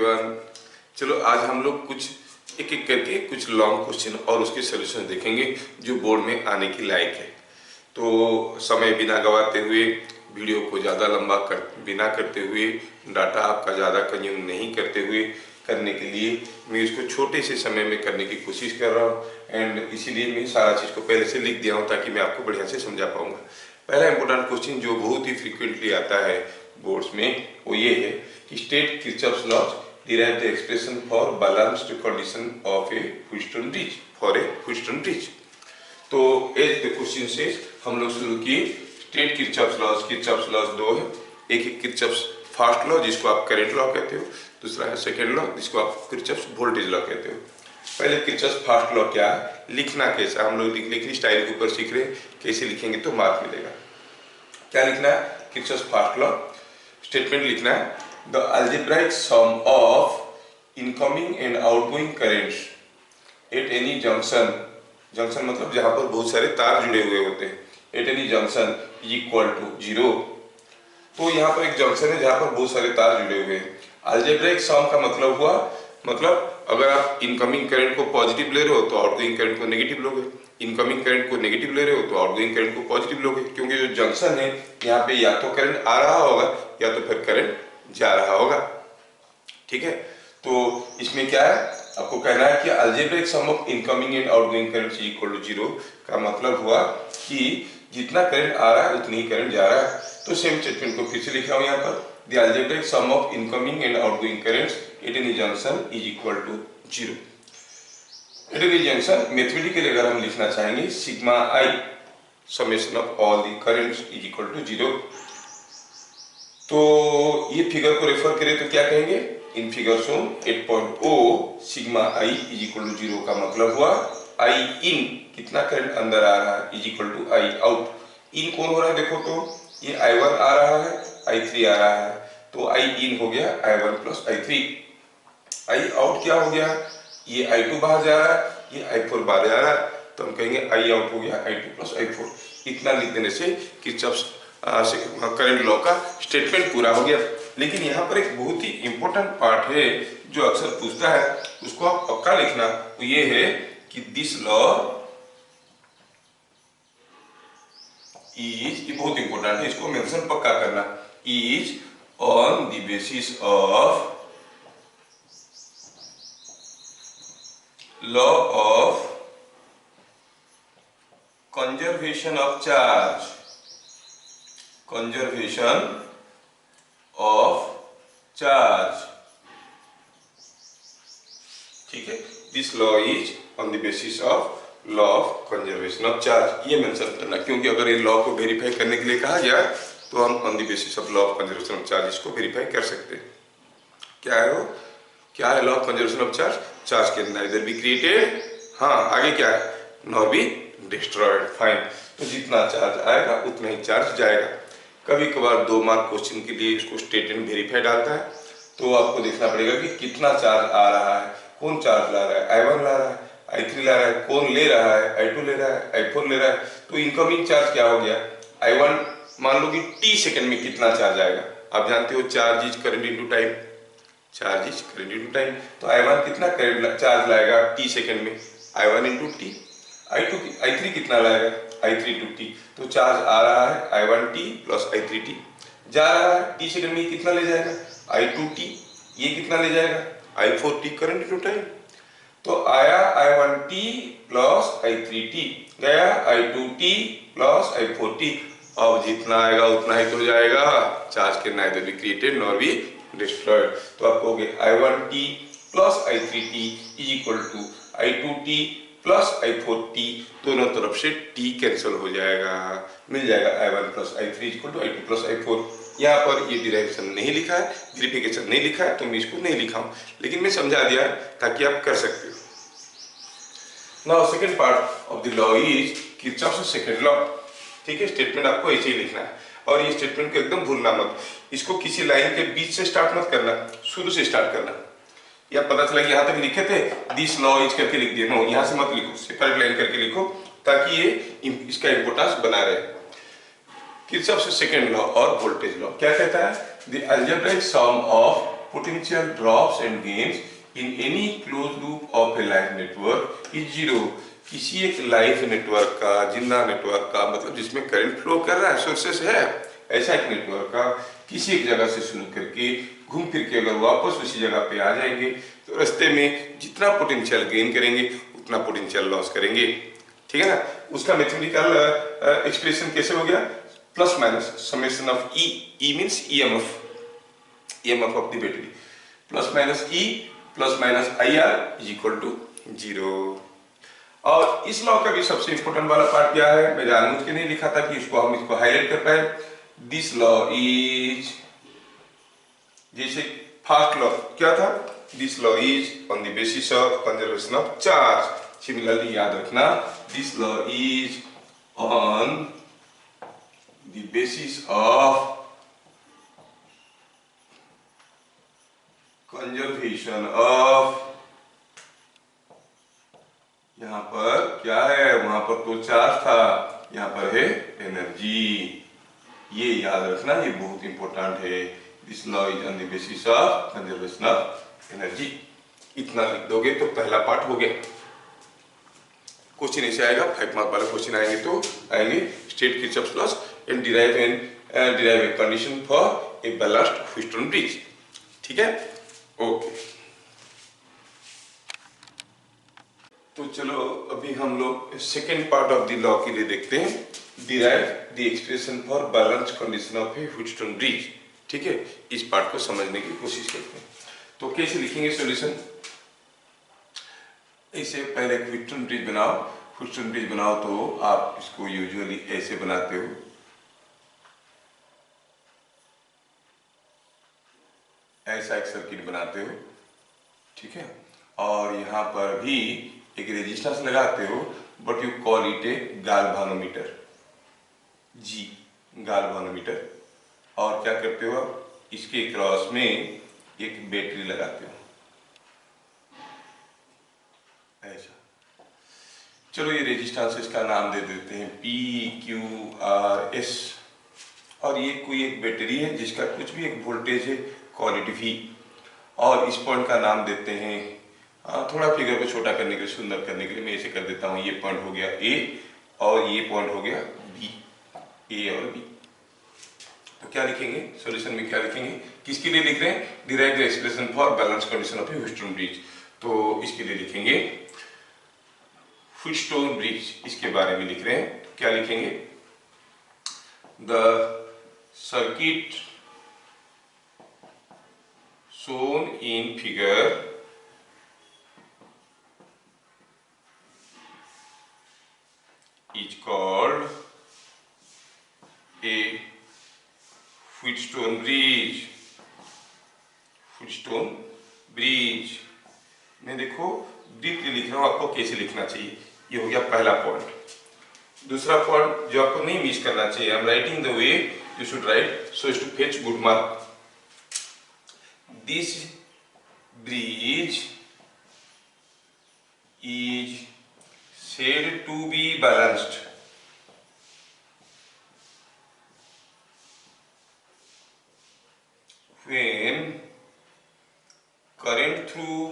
Everyone. चलो आज हम लोग कुछ एक एक करके कुछ लॉन्ग क्वेश्चन और उसके सॉल्यूशन देखेंगे जो बोर्ड में आने की लायक है। तो समय बिना गवाते हुए, वीडियो को ज़्यादा लंबा बिना करते हुए, डाटा आपका ज़्यादा कंज्यूम नहीं करते हुए करने के लिए मैं इसको छोटे से समय में करने की कोशिश कर रहा हूँ। एंड इसीलिए मैं सारा चीज़ को पहले से लिख दिया हूँ ताकि मैं आपको बढ़िया से समझा पाऊँगा। पहला इंपॉर्टेंट क्वेश्चन जो बहुत ही फ्रीक्वेंटली आता है बोर्ड्स में वो ये है कि state Kirchhoff's laws derive the expression for balanced condition of a Wheatstone bridge for a Wheatstone bridge। तो एज द क्वेश्चन से हम लोग शुरू किए स्टेट किर्चॉफ्स लॉज दो है। एक है किर्चॉफ्स फर्स्ट लॉ जिसको आप करंट लॉ कहते हो, दूसरा है सेकंड लॉ जिसको आप किर्चॉफ्स वोल्टेज लॉ कहते हो। पहले किर्चॉफ्स फर्स्ट लॉ क्या है, लिखना कैसा, हम लोग लिखने की स्टाइल के ऊपर सीख रहे हैं, कैसे लिखेंगे तो मार्क मिलेगा। क्या लिखना है, किर्चॉफ्स फर्स्ट लॉ स्टेटमेंट लिखना है the algebraic sum of incoming and outgoing currents at any junction मतलब जहां पर बहुत सारे तार जुड़े हुए होते हैं, at any junction is equal to 0। तो यहाँ पर एक जंक्शन है जहां पर बहुत सारे तार जुड़े हुए हैं। algebraic sum का मतलब हुआ, मतलब अगर आप इनकमिंग करंट को पॉजिटिव ले रहे हो तो आउटगोइंग करंट को नेगेटिव लोगे, इनकमिंग करंट को नेगेटिव ले रहे हो तो आउटगोइंग करंट को पॉजिटिव लोगे, क्योंकि जो जंक्शन है यहाँ पे या तो करंट आ रहा होगा या तो फिर करंट जा रहा होगा। ठीक है, तो इसमें क्या है, आपको कहना है कि algebraic sum of incoming and outgoing current is equal to 0 का मतलब हुआ कि जितना करंट आ रहा है उतनी ही करंट जा रहा है। तो सेम स्टेटमेंट को फिर से लिख रहा हूं यहाँ पर, the algebraic sum of incoming and outgoing currents at any junction is equal to 0। At any junction mathematically अगर हम लिखना चाहेंगे sigma I summation of all the currents is equal to 0। तो ये फिगर को रेफर करें तो क्या कहेंगे, in figure shown 8.0 sigma I is equal to 0 का मतलब हुआ आई इन कितना करंट अंदर आ रहा है is equal to I out. इन कौन हो रहा है, देखो तो ये I1 आ रहा है, I3 आ रहा है, तो आई इन हो गया I1 प्लस I3। आई आउट क्या हो गया, ये I2 बाहर जा रहा है, ये I4 बाहर जा रहा है, तो हम कहेंगे आई आउट हो गया I2 प्लस I4। इतना लिख देने से किर्चॉफ्स करंट लॉ का स्टेटमेंट पूरा हो गया। लेकिन यहाँ पर एक बहुत ही इंपॉर्टेंट पार्ट है जो अक्सर पूछता है, उसको आप पक्का लिखना, वो ये है कि दिस लॉ इज, ये बहुत इंपॉर्टेंट है, इसको मेंशन पक्का करना, is on the basis of law of conservation of charge, conservation of charge। ठीक है, this law is on the basis of law of conservation of charge, ये मेंशन करना, क्योंकि अगर ये लॉ को वेरीफाई करने के लिए कहा गया तो हम on the basis of law of conservation of charge इसको वेरीफाई कर सकते हैं। क्या है वो, क्या है law of conservation of charge, charge can neither be created, हाँ आगे क्या है, नॉर बी डिस्ट्रॉयड। फाइन, तो जितना चार्ज आएगा उतना ही चार्ज जाएगा। कभी कभार 2 मार्क क्वेश्चन के लिए इसको स्टेट एंड वेरीफाई डालता है, तो आपको देखना पड़ेगा कि कितना चार्ज आ रहा है, कौन चार्ज ला रहा है, I1 ला रहा है, I3 ला रहा है, कौन ले रहा है, I2 ले रहा है, I4 ले रहा है। तो इनकमिंग चार्ज क्या हो गया, I1 मान लो कि t सेकंड में कितना चार्ज आएगा, आप जानते हो charge is current into time, charge is current into time, तो I1 कितना करंट चार्ज लाएगा t सेकंड में, I1 इनटू t। I3 कितना लाएगा, I3 टू t, तो चार्ज आ रहा है I1t प्लस I3t, जा रहा है t सेकंड में कितना ले जाएगा, I2t, ये कितना ले जाएगा I4t करंट इनटू टाइम। तो आया I1t प्लस I3t, गया I2t प्लस I4t, अब जितना आएगा उतना ही तो जाएगा, charge can neither be created nor be destroyed. तो आप कहोगे I1t plus I3t is equal to I2t plus I4t, दोनों तरफ से t कैंसिल हो जाएगा, मिल जाएगा I1 plus I3 equal to I2 plus I4। यहाँ पर ये डिराइवेशन नहीं लिखा है, वेरिफिकेशन नहीं लिखा है, तो मैं इसको नहीं लिखा हूँ, लेकिन मैं समझा दिया ताकि आप कर सकते हो। Now second part of the law is Kirchhoff's second law. ठीक है, स्टेटमेंट आपको ऐसे ही लिखना है, और ये स्टेटमेंट को एकदम भूलना मत, इसको किसी लाइन के बीच से स्टार्ट मत करना, शुरू से स्टार्ट करना। या पता चला कि यहाँ तक लिखे थे दिस लॉ इज करके लिख दिया, नो यहाँ से मत लिखो, सेपरेट लाइन करके लिखो ताकि ये इसका इंपोर्टेंस बना रहे। किर्चॉफ्स सेकंड लॉ और वोल्टेज लॉ क्या कहता है, the algebraic sum of potential drops and gains in any closed loop of a live network is zero। किसी एक लाइव नेटवर्क का, जिंदा नेटवर्क का, मतलब जिसमें करंट फ्लो कर रहा है, सोर्सेस है, ऐसा एक नेटवर्क का किसी एक जगह से शुरू करके घूम फिर के अगर वापस उसी जगह पे आ जाएंगे तो रास्ते में जितना पोटेंशियल गेन करेंगे उतना पोटेंशियल लॉस करेंगे। ठीक है ना। उसका मैथमेटिकल एक्सप्रेशन कैसे हो गया? Plus minus summation of E, E means EMF, EMF of the battery, plus minus E plus minus I R is equal to zero. और इस लॉ का भी सबसे इंपॉर्टेंट वाला पार्ट क्या है, मैं जानबूझ के नहीं लिखा था कि इसको हम इसको हाईलाइट कर पाए। दिस लॉ इज, जैसे फर्स्ट लॉ क्या था, this law is on the basis of conservation of charge. Similarly याद रखना, this law is on the basis of conservation of, यहां पर क्या है, वहां पर तो चार्ज था, यहां पर है एनर्जी। ये याद रखना, ये बहुत इंपॉर्टेंट है। This law is on the basis of conservation of energy. इतना लिख दोगे तो पहला पार्ट हो गया। क्वेश्चन ऐसे आएगा, 5 मार्क वाला क्वेश्चन आएंगे तो आएंगे state Kirchhoff's loss and derive a condition for a balanced Wheatstone bridge. ठीक है, ओके। तो चलो अभी हम लोग second part of the law के लिए देखते हैं, derive the expression for balance condition of A Wheatstone bridge. ठीक है, इस पार्ट को समझने की कोशिश करते हैं। तो कैसे लिखेंगे सॉल्यूशन? ऐसे पहले व्हीटस्टोन ब्रिज बनाओ। व्हीटस्टोन ब्रिज बनाओ तो आप इसको यूजुअली ऐसे बनाते हो, ऐसा एक सर्किट बनाते हो। ठीक है, और यहाँ पर भी एक रेजिस्टेंस लगाते हो, but you call it a galvanometer, G galvanometer. और क्या करते हो आप, इसके क्रॉस में एक बैटरी लगाते हो, ऐसा। चलो ये रेजिस्टेंस, इसका नाम दे देते हैं PQRS। और ये कोई एक बैटरी है जिसका कुछ भी एक वोल्टेज है, कॉल इट V। और इस पॉइंट का नाम देते हैं, थोड़ा फिगर को छोटा करने के लिए, सुंदर करने के लिए मैं ऐसे कर देता हूँ, ये पॉइंट हो गया A और ये पॉइंट हो गया B, A और B। तो क्या लिखेंगे सॉल्यूशन में, क्या लिखेंगे, किसके लिए लिख रहे हैं, derive the expression for balance condition of A Wheatstone bridge. तो इसके लिए लिखेंगे व्हीटस्टोन ब्रिज, इसके बारे में लिख रहे हैं। क्या लिखेंगे, the circuit shown in figure is called a Wheatstone bridge. Wheatstone bridge मैं देखो डीपली लिख रहा हूं, आपको कैसे लिखना चाहिए। ये हो गया पहला पॉइंट। दूसरा पॉइंट जो आपको नहीं मिस करना चाहिए, I am writing the way you should write so as to fetch good mark. This bridge is said to be balanced when current through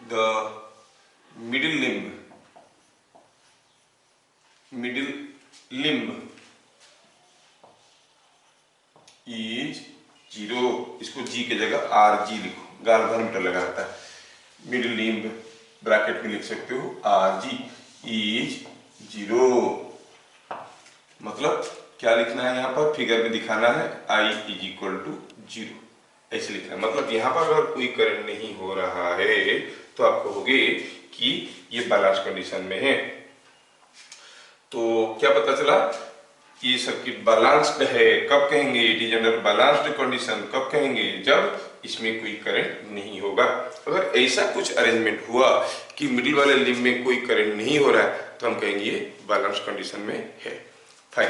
the middle limb is zero. इसको जी के जगह RG लिखो, galvanometer लगा रहता है, middle limb bracket में लिख सकते हो RG इज जीरो। मतलब क्या लिखना है यहाँ पर, फिगर में दिखाना है I is equal to zero, ऐसे लिखना है। मतलब यहाँ पर अगर कोई करंट नहीं हो रहा है तो आप कहोगे कि ये बैलेंस कंडीशन में है। तो क्या पता चला, ये सर्किट बैलेंस्ड है। कब कहेंगे it is under balanced condition, कब कहेंगे, जब इसमें कोई करंट नहीं होगा। अगर ऐसा कुछ अरेंजमेंट हुआ कि मिडिल वाले लिम्ब में कोई करंट नहीं हो रहा है तो हम कहेंगे ये बैलेंस्ड कंडीशन में है। फाइन,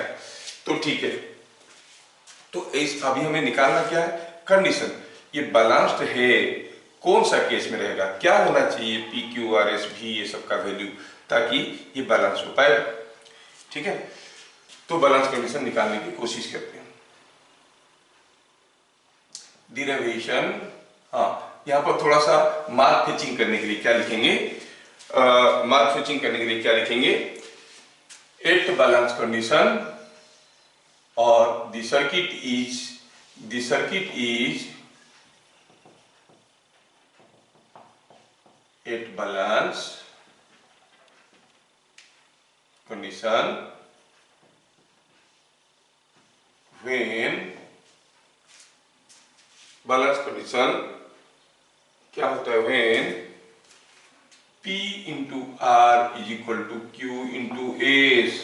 तो ठीक है। तो इस अभी हमें निकालना क्या है, कंडीशन। ये बैलेंस्ड है, कौन सा केस में रहेगा, क्या होना चाहिए PQRS V ये सब का वैल्यू, ताकि ये बैलेंस हो पाए। ठीक है, तो बैलेंस कंडीशन निकालने की कोशिश करते हैं। डिराइवेशन, हाँ, यहाँ पर थोड़ा सा मार्क फेचिंग करने के लिए क्या लिखेंगे, मार्क फेचिंग करने के लिए क्या लिखेंगे, एट बैलेंस कंडीशन और the circuit is at balance condition when balance condition क्या होता है, when P into R is equal to Q into S,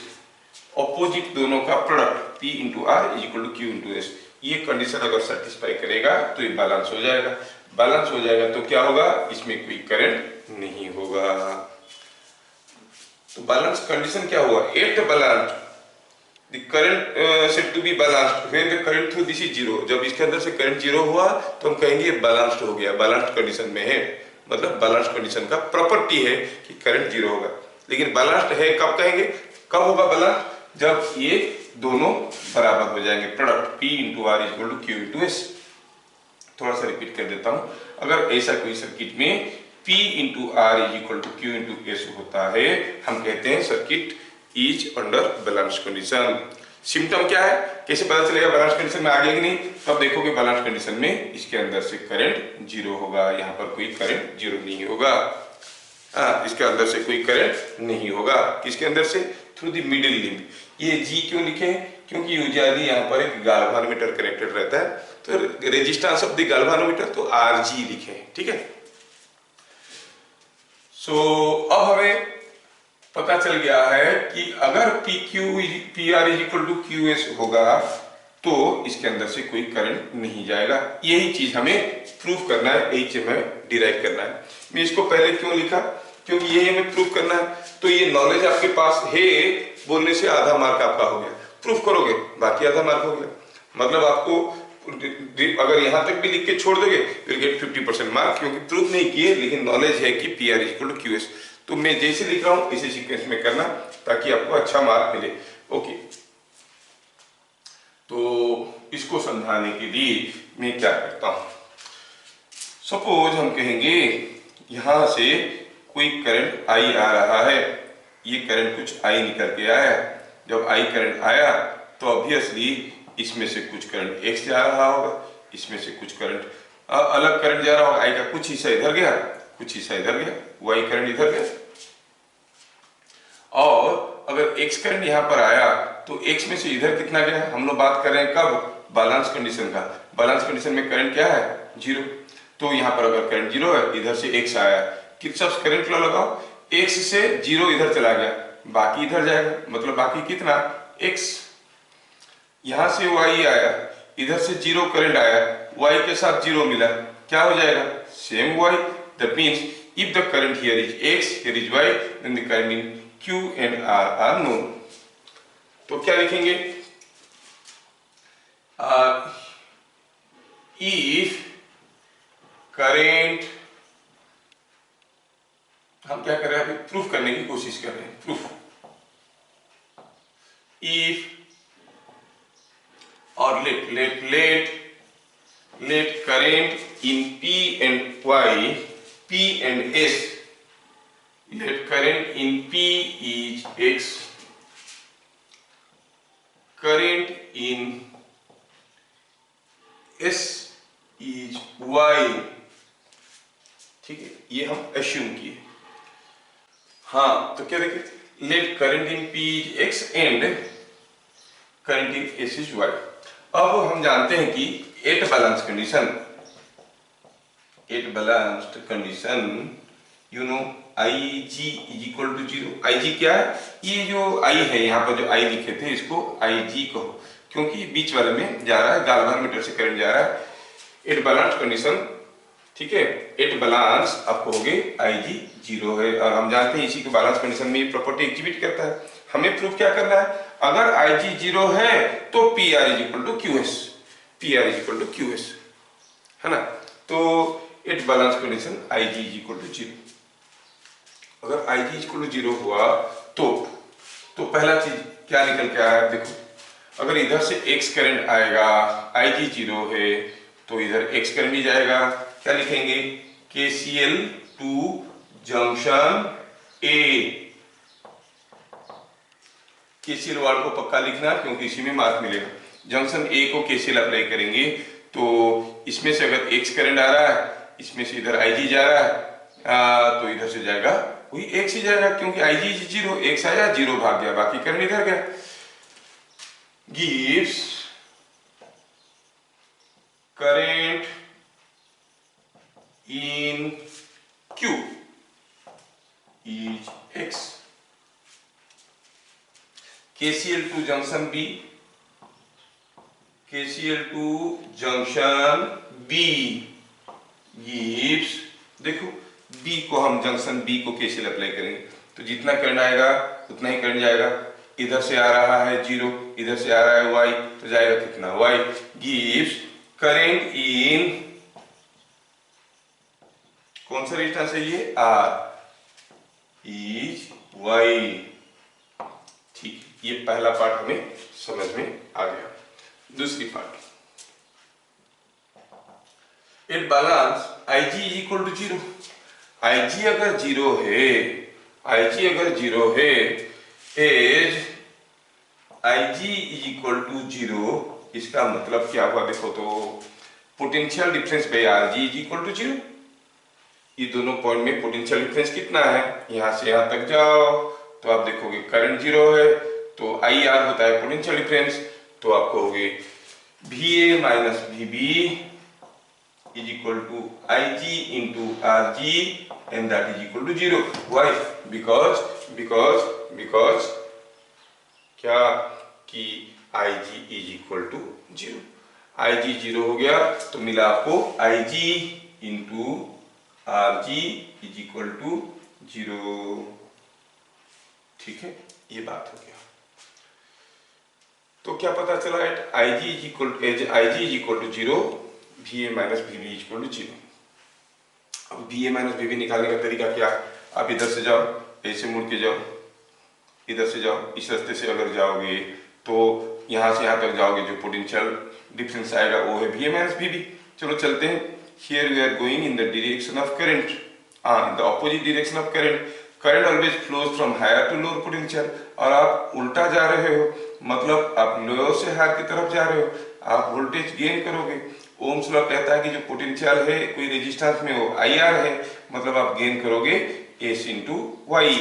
opposite दोनों का product P into R is equal to Q into S. ये condition अगर satisfy करेगा तो ये बैलेंस हो जाएगा। बैलेंस हो जाएगा तो क्या होगा, इसमें कोई करंट नहीं होगा। तो बैलेंस कंडीशन क्या हुआ, at balance the current set to be balanced when the current through this is zero. जब इसके अंदर से करंट जीरो हुआ तो हम कहेंगे बैलेंस्ड हो गया, बैलेंस्ड कंडीशन में है, मतलब बैलेंस्ड कंडीशन का प्रॉपर्टी है कि करंट जीरो होगा। लेकिन बैलेंस्ड है कब कहेंगे, कब होगा बैलेंस, जब ये दोनों बराबर हो जाएंगे, product P into R is equal to Q into S. थोड़ा सा रिपीट कर देता हूं, अगर ऐसा कोई सर्किट में P into R is equal to Q into S होता है, हम कहते हैं circuit is under balance condition. Symptom क्या है, कैसे पता चलेगा बैलेंस कंडीशन में आ गया कि नहीं, तब देखोगे बैलेंस कंडीशन में इसके अंदर से करंट जीरो होगा, यहाँ पर कोई करंट जीरो नहीं होगा। इसके अंदर से कोई करंट नहीं होगा, किसके अंदर से, थ्रू द मिडिल लिंब। ये G क्यों लिखे, क्योंकि यूजुअली यहाँ पर एक गाल्वानोमीटर कनेक्टेड रहता है, तो रेजिस्टेंस ऑफ द गाल्वानोमीटर तो Rg लिखे, ठीक है। अब हमें पता चल गया है कि अगर PR is equal to QS होगा तो इसके अंदर से कोई करंट नहीं जाएगा। यही चीज हमें प्रूफ करना है, यही चीज हमें डिराइव करना है। मैं इसको पहले क्यों लिखा, क्योंकि यही हमें प्रूफ करना है। तो ये नॉलेज आपके पास है बोलने से आधा मार्क आपका हो गया, प्रूफ करोगे बाकी आधा मार्क हो गया। मतलब आपको अगर यहां तक भी लिख के छोड़ दोगे विल गेट 50% मार्क, क्योंकि प्रूफ नहीं किए लेकिन नॉलेज है कि PR is equal to QS। तो मैं जैसे लिख रहा हूं इसी सीक्वेंस में करना ताकि आपको अच्छा मार्क मिले। ओके, तो इसको समझाने के लिए मैं क्या करता हूं, सपोज हम कहेंगे यहां से कोई करंट I आ रहा है, ये करंट कुछ I निकल के आया। जब I करंट आया तो ऑब्वियसली इसमें से कुछ करंट X जा रहा होगा, इसमें से कुछ करंट अलग करंट जा रहा होगा। I का कुछ हिस्सा इधर गया, कुछ हिस्सा इधर गया, Y करंट इधर गया। और अगर X करंट यहाँ पर आया तो X में से इधर कितना गया, हम लोग बात कर रहे हैं कब, बैलेंस कंडीशन का। बैलेंस कंडीशन में करंट क्या है, जीरो। तो यहाँ पर अगर करंट जीरो है, इधर से X आया, किरचॉफ्स करंट लॉ लगाओ, X से जीरो इधर चला गया, बाकी इधर जाएगा, मतलब बाकी कितना X। यहां से Y आया, इधर से जीरो करंट आया, Y के साथ जीरो मिला, क्या हो जाएगा, same Y। That means if the current here is X, here is Y, then the current in Q and R are known. तो क्या लिखेंगे, इफ करंट, हम क्या कर रहे हैं अभी, प्रूफ करने की कोशिश कर रहे हैं, प्रूफ। इफ और let current in P and Y, P and S, let current in P is X, current in S is Y, ठीक है, ये हम assume किए। हाँ, तो क्या देखें, let current in P is X and current in S is Y। अब हम जानते हैं कि at balance condition you know IG is equal to zero. IG क्या है, ये जो I है यहाँ पर जो I लिखे थे इसको IG कहो, क्योंकि बीच वाले में जा रहा है, गाल्वानोमीटर से करंट जा रहा है। एट बैलेंस कंडीशन, ठीक है, एट बैलेंस आप कहोगे IG जीरो है, और हम जानते हैं इसी को बैलेंस कंडीशन में ये प्रॉपर्टी एग्जिबिट करता है। हमें प्रूफ क्या करना है, अगर IG जीरो है तो PR is equal to QS, PR is equal to QS, है ना। तो at balance condition IG is equal to zero. अगर IG is equal to zero हुआ तो पहला चीज क्या निकल के आया देखो, अगर इधर से x करंट आएगा, IG 0 है तो इधर x करंट भी जाएगा। क्या लिखेंगे, KCL to junction A। KCL word को पक्का लिखना क्योंकि इसी में मार्क मिलेगा। जंक्शन A को KCL अप्लाई करेंगे तो इसमें से अगर x करंट आ रहा है, इसमें से इधर IG जा रहा है, तो इधर से जाएगा वही x ही जाएगा क्योंकि IG 0, x आया 0 भाग गया, बाकी करंट इधर गया। Gives current in Q is x। KCL to junction B, KCL to junction B gives, देखो B को हम जंक्शन B को KCL अप्लाई करेंगे तो जितना करंट आएगा उतना ही करंट जाएगा। इधर से आ रहा है 0, इधर से आ रहा है y, तो जाएगा कितना y। गिव्स करंट इन, कौन सा रेजिस्टेंस है ये, R इज y। ठीक, ये पहला पार्ट हमें समझ में आ गया। दूसरी part, at balance IG is equal to 0। IG अगर 0 है, IG अगर 0 है, as IG is equal to 0, इसका मतलब क्या हुआ देखो तो, potential difference by RG is equal to 0। ये दोनों पॉइंट में पोटेंशियल डिफरेंस कितना है, यहां से यहां तक जाओ तो आप देखोगे करंट 0 है तो IR होता है पोटेंशियल डिफरेंस, तो आप कहोगे VA minus VB is equal to IG into RG and that is equal to 0। Why, because क्या कि IG is equal to 0। IG 0 हो गया तो मिला आपको IG into RG is equal to 0। ठीक है, ये बात हो गया। तो क्या पता चला, at IG is equal to 0, VA minus VB is equal to 0। अब VA माइनस VB निकालने का तरीका क्या, आप इधर से जाओ, ऐसे मुड़ के जाओ, इधर से जाओ, इस रास्ते से अगर जाओगे तो यहाँ से यहाँ तक जाओगे, जो पोटेंशियल डिफरेंस आएगा वो है VA माइनस VB। चलो चलते हैं। Here we are going in the direction of current, in the opposite direction of current. Current always flows from higher to lower potential, और आप उल्टा जा रहे हो, मतलब आप लोअर से हायर की तरफ जा रहे हो, आप वोल्टेज गेन करोगे। ओम्स लॉ कहता है कि जो पोटेंशियल है कोई रेजिस्टेंस में वो IR है, मतलब आप गेन करोगे S इंटू वाई।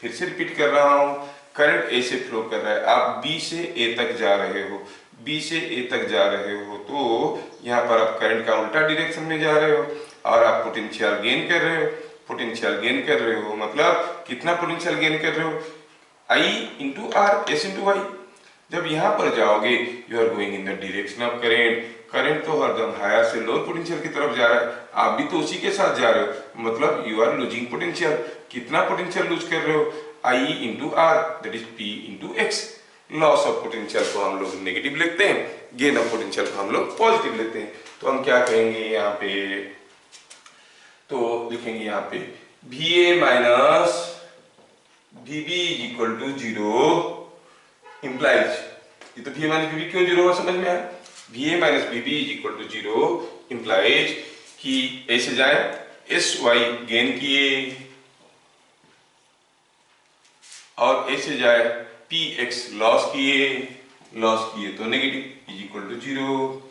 फिर से रिपीट कर रहा हूँ, करंट A से फ्लो कर रहा है, आप B से A तक जा रहे हो, B से A तक जा रहे हो, तो यहाँ पर आप करंट का उल्टा डायरेक्शन में जा रहे हो और आप पोटेंशियल गेन कर रहे हो। पोटेंशियल गेन कर रहे हो मतलब कितना पोटेंशियल गेन कर रहे हो, I into R, S into Y. जब यहाँ पर जाओगे you are going in the direction of current. Current तो हरदम हायर से लोअर पोटेंशियल की तरफ जा रहा है, आप भी तो उसी के साथ जा रहे हो, मतलब यू आर लूजिंग पोटेंशियल। कितना पोटेंशियल लूज कर रहे हो, I into R that is P into X। Loss of potential को हम लोग नेगेटिव लिखते हैं, गेन ऑफ पोटेंशियल को हम लोग पॉजिटिव लेते हैं। तो हम क्या कहेंगे यहाँ पे, तो लिखेंगे यहाँ पे VA minus VB is equal to 0 implies, ये तो VA माइनस VB क्यों 0 हुआ समझ में आया। VA minus VB is equal to 0 implies कि ऐसे जाए SY गेन किए और ऐसे जाए PX लॉस किए तो नेगेटिव इज इक्वल टू 0।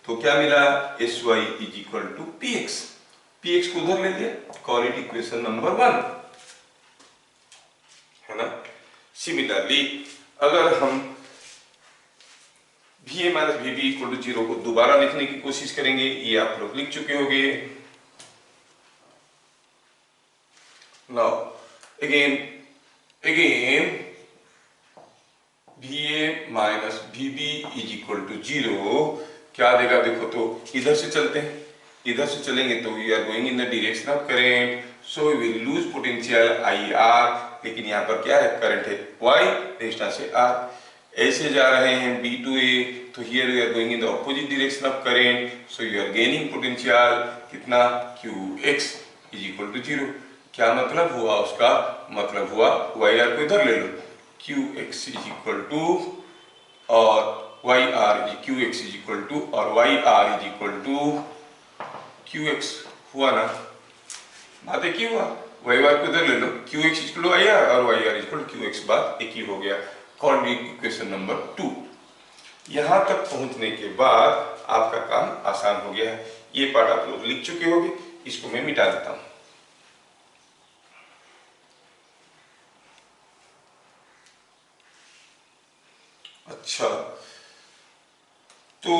तो क्या मिला, SY is equal to PX को उधर ले लिया, कॉल इट इक्वेशन नंबर 1, है ना। सिमिलरली अगर हम VA minus VB equal to 0 को दोबारा लिखने की कोशिश करेंगे, ये आप लोग लिख चुके होंगे। Now again VA minus VB is equal to 0 क्या देगा देखो, तो इधर से चलते हैं, इधर से चलेंगे तो we are going in the direction of current, so we will lose potential IR, लेकिन यहाँ पर क्या है, करंट है Y, रेजिस्टेंस है R। ऐसे जा रहे हैं B to A, तो here we are going in the opposite direction of current, so you are gaining potential कितना, QX इज इक्वल टू 0। क्या मतलब हुआ उसका, मतलब हुआ YR को इधर ले लो, Q X is equal to और Y R is Q X is equal to और Y R is equal to Q X. हुआ ना, बात एक ही हुआ। वाई आर को इधर ले लो, Q X equal to Y R और Y R equal to Q X, बात एक ही हो गया। Called equation number 2। यहां तक पहुंचने के बाद आपका काम आसान हो गया है। ये पार्ट आप लोग लिख चुके होंगे, इसको मैं मिटा देता हूं। अच्छा, तो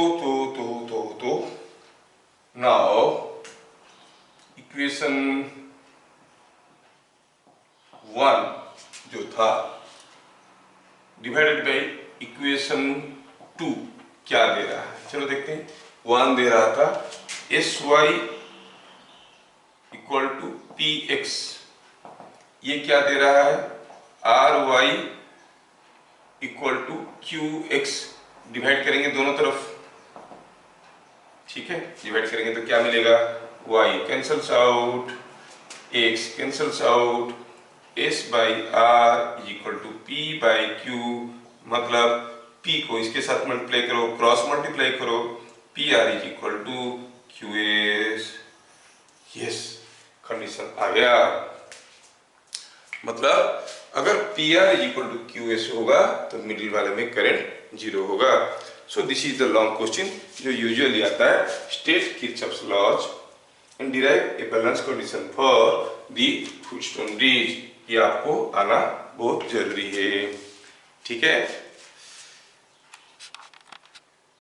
नाउ इक्वेशन 1 जो था डिवाइडेड बाई इक्वेशन 2 क्या दे रहा है, चलो देखते हैं। 1 दे रहा था S Y equal to P X, ये क्या दे रहा है R Y equal to Q X. Divide करेंगे दोनों तरफ, ठीक है, डिवाइड करेंगे तो क्या मिलेगा, y cancels out, x cancels out, s by R is equal to p by q, मतलब p को इसके साथ मल्टीप्लाई करो, क्रॉस मल्टीप्लाई करो, P R is equal to Q S. Yes, condition आ गया। मतलब अगर P R is equal to Q S होगा तो मिडिल वाले में करंट 0 होगा। So this is the long question जो यूजुअली आता है, state Kirchhoff's laws and derive a balance condition for the Wheatstone bridge. ये आपको आना बहुत जरूरी है, ठीक है।